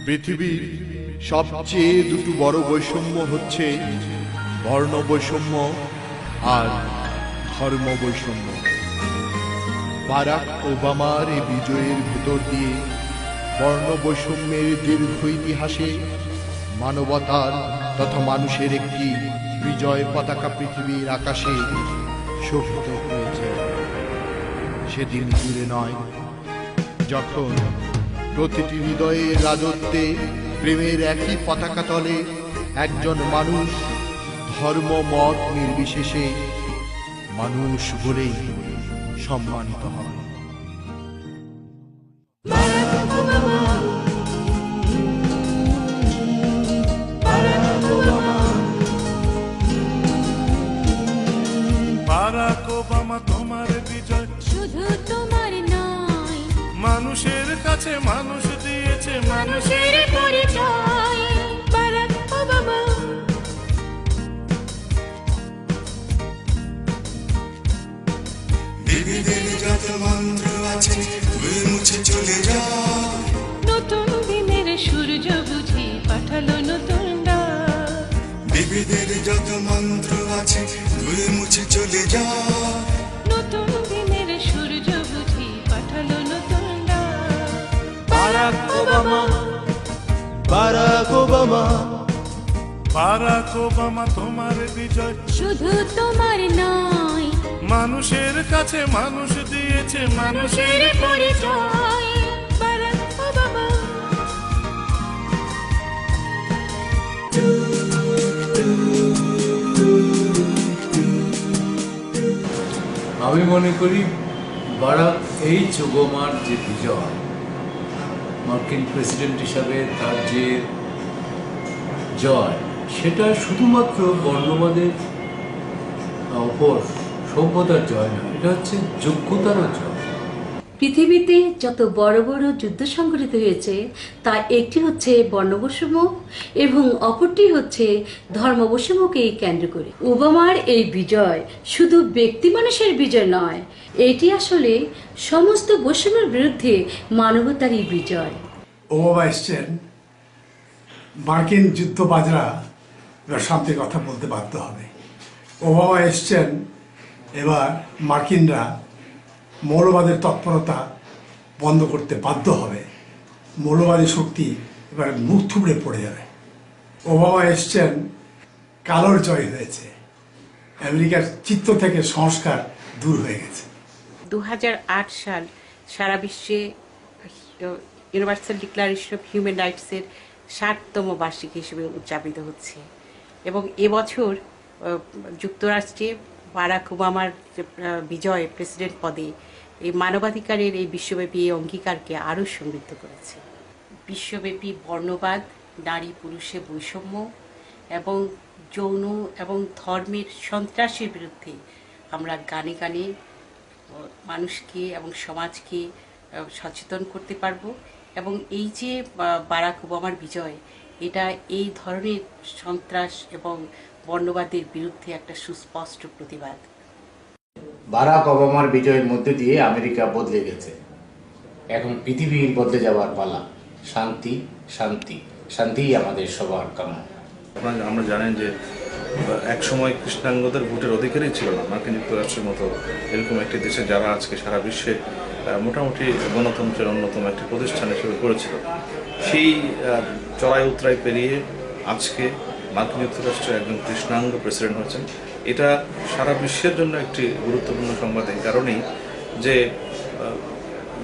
পৃথিবীর সবচেয়ে দুটো বড় বৈষম্য হচ্ছে বর্ণ বৈষম্য আর ধর্ম বৈষম্য। বারাক ওবামার এই বিজয়ের ভেতর দিয়ে বর্ণ বৈষম্যের দীর্ঘ ইতিহাসে মানবতার তথা মানুষের একটি বিজয় পতাকা পৃথিবীর আকাশে শোভিত হয়েছে। সেদিন দূরে নয়, যখন প্রতিটি হৃদয়ের রাজত্বে প্রেমের একই পতাকা তলে একজন মানুষ ধর্ম মত নির্বিশেষে মানুষ বলেই সম্মানিত হবে। বারাক ওবামা, তোমার বিজয় শুধু তোমার নয়, মানুষের কাছে মানুষ দিয়েছে মানুষের পরিচয়। বারাক ওবামা, বিবিদের যত মন্ত্র আছে ধুয়ে মুছে চলে যায়। নতুন দিনের সূর্য বুঝি পাঠালো নতুন ডাক। বিবিদের যত মন্ত্র আছে ধুয়ে মুছে চলে যায়। নতুন দিনের সূর্য বুঝি পাঠালো নতুন ডাক। Barack Obama, Barack Obama, Barack Obama, তোমার বিজয় শুধু তোমার নয়, মানুষের কাছে মানুষ দিয়েছে মানুষের পরিচয়। বারাক ওবামা, আমি মনে করি বারাক ওবামার যে বিজয়, মার্কিন প্রেসিডেন্ট হিসাবে তার যে জয়, সেটা শুধুমাত্র বর্ণবাদের ওপর সভ্যতার জয় নয়, এটা হচ্ছে যোগ্যতারও জয়। পৃথিবীতে যত বড় বড় যুদ্ধ সংঘটিত হয়েছে তা একটি হচ্ছে বর্ণবৈষম্য এবং অপরটি হচ্ছে ধর্মবৈষম্যকে কেন্দ্র করে। ওবামার এই বিজয় শুধু ব্যক্তি মানুষের বিজয় নয়, এটি আসলে সমস্ত বৈষম্যের বিরুদ্ধে মানবতারই বিজয়। ওবামা এসছেন, মার্কিন যুদ্ধবাজরা এবার শান্তির কথা বলতে বাধ্য হবে। ওবামা এসছেন, এবার মার্কিনরা মৌলবাদের তৎপরতা বন্ধ করতে বাধ্য হবে। মৌলবাদী শক্তি এবার মুখ থুবড়ে পড়ে যাবে। ওবামা এসছেন, কালোর জয় হয়েছে, আমেরিকার চিত্ত থেকে সংস্কার দূর হয়ে গেছে। 2008 সাল সারা বিশ্বে ইউনিভার্সাল ডিক্লারেশন অফ হিউম্যান রাইটসের 60তম বার্ষিকী হিসেবে উদযাপিত হচ্ছে এবং এবছর যুক্তরাষ্ট্রে বারাক ওবামার বিজয় প্রেসিডেন্ট পদে এই মানবাধিকারের এই বিশ্বব্যাপী এই অঙ্গীকারকে আরও সমৃদ্ধ করেছে। বিশ্বব্যাপী বর্ণবাদ, নারী পুরুষে বৈষম্য এবং যৌন এবং ধর্মের সন্ত্রাসের বিরুদ্ধে আমরা গানে গানে মানুষকে এবং সমাজকে সচেতন করতে পারবো এবং এই যে বারাক ওবামার বিজয়, এটা এই ধরনের সন্ত্রাস এবং বর্ণবাদের বিরুদ্ধে একটা সুস্পষ্ট প্রতিবাদ। বারাক ওবামার বিজয়ের মধ্যে দিয়ে আমেরিকা বদলে গেছে, এখন পৃথিবীর বদলে যাওয়ার পালা। শান্তি, শান্তি, শান্তিই আমাদের সবার কাম্য। আমরা জানেন যে এক সময় কৃষ্ণাঙ্গদের ভোটের অধিকারই ছিল না মার্কিন যুক্তরাষ্ট্রের মতো এরকম একটি দেশে, যারা আজকে সারা বিশ্বে মোটামুটি গণতন্ত্রের অন্যতম একটি প্রতিষ্ঠান হিসেবে করেছিল। সেই চড়াই উতরাই পেরিয়ে আজকে মার্কিন যুক্তরাষ্ট্রের একজন কৃষ্ণাঙ্গ প্রেসিডেন্ট হয়েছেন। এটা সারা বিশ্বের জন্য একটি গুরুত্বপূর্ণ সংবাদ এই কারণেই যে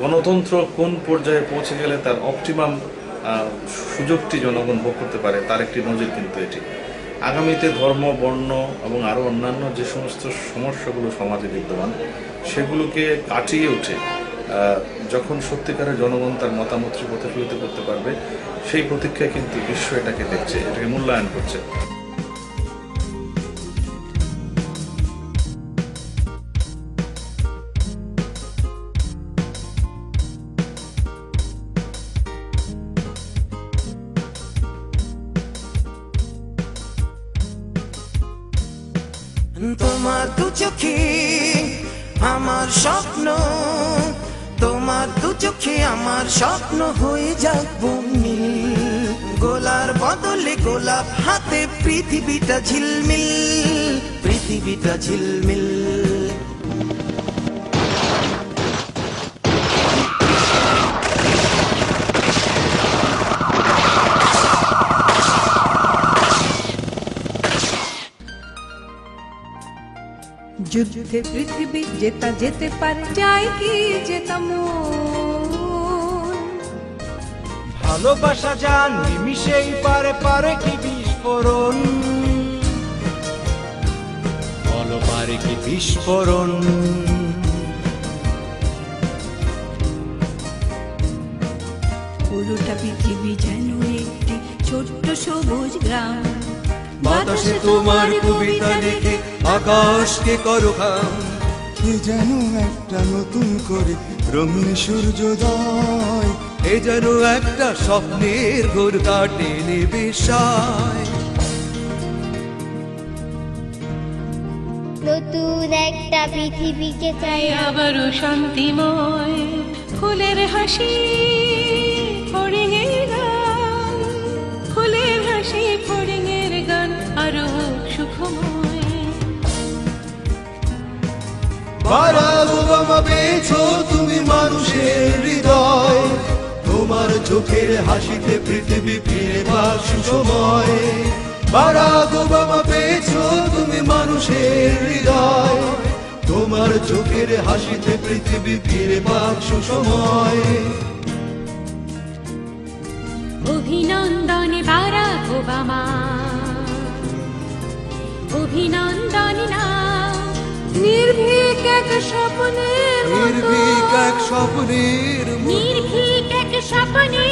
গণতন্ত্র কোন পর্যায়ে পৌঁছে গেলে তার অপটিমাম সুযোগটি জনগণ ভোগ করতে পারে, তার একটি নজির কিন্তু এটি। আগামীতে ধর্ম, বর্ণ এবং আরও অন্যান্য যে সমস্ত সমস্যাগুলো সমাজে বিদ্যমান, সেগুলোকে কাটিয়ে উঠে যখন সত্যিকারের জনগণ তার মতামতটি প্রতিফলিত করতে পারবে, সেই প্রতীক্ষায় কিন্তু বিশ্ব এটাকে দেখছে, এটাকে মূল্যায়ন করছে। তোমার দু চোখে আমার স্বপ্ন, তোমার দু চোখে আমার স্বপ্ন হয়ে যাক নীল। গোলার বদলে গোলাপ হাতে, পৃথিবীটা ঝিলমিল, পৃথিবীটা ঝিলমিল। যুদ্ধে পৃথিবী জেতা যেতে পারে, চাই কি জেতা মন। ভালোবাসা যান নিমিশেই পারে, পারে কি বিস্ফোরণ, বলো পারে কি বিস্ফোরণ। পুরোটা পৃথিবী যেন একটি ছোট্ট সবুজ গ্রাম, বাতাসে তোমার কবিতা লিখে আকাশকে করো খাম। এ যেন একটা নতুন করে রঙিন সূর্যোদয়, এ যেন একটা স্বপ্নের ঘোর কাটে নিবিষায়। নতুন একটা পৃথিবীকে চাই আবারও শান্তিময়, ফুলের হাসি ফড়িংয়ের গান, ফুলের হাসি ফড়িংয়ের গান আরো সুখময়। বারাক ওবামা পেয়েছো তুমি মানুষের হৃদয়, তোমার চোখের হাসিতে পৃথিবী ফিরে পাক সুসময়। বারাক ওবামা পেয়েছো তুমি মানুষের হৃদয়, তোমার চোখের হাসিতে পৃথিবী ফিরে পাক সুসময়। অভিনন্দন বারাক ওবামা, অভিনন্দন না নির্ভীক এক স্বপ্নের মতো, নির্ভীক এক স্বপ্নের মতো, নির্ভীক এক স্বপ্নের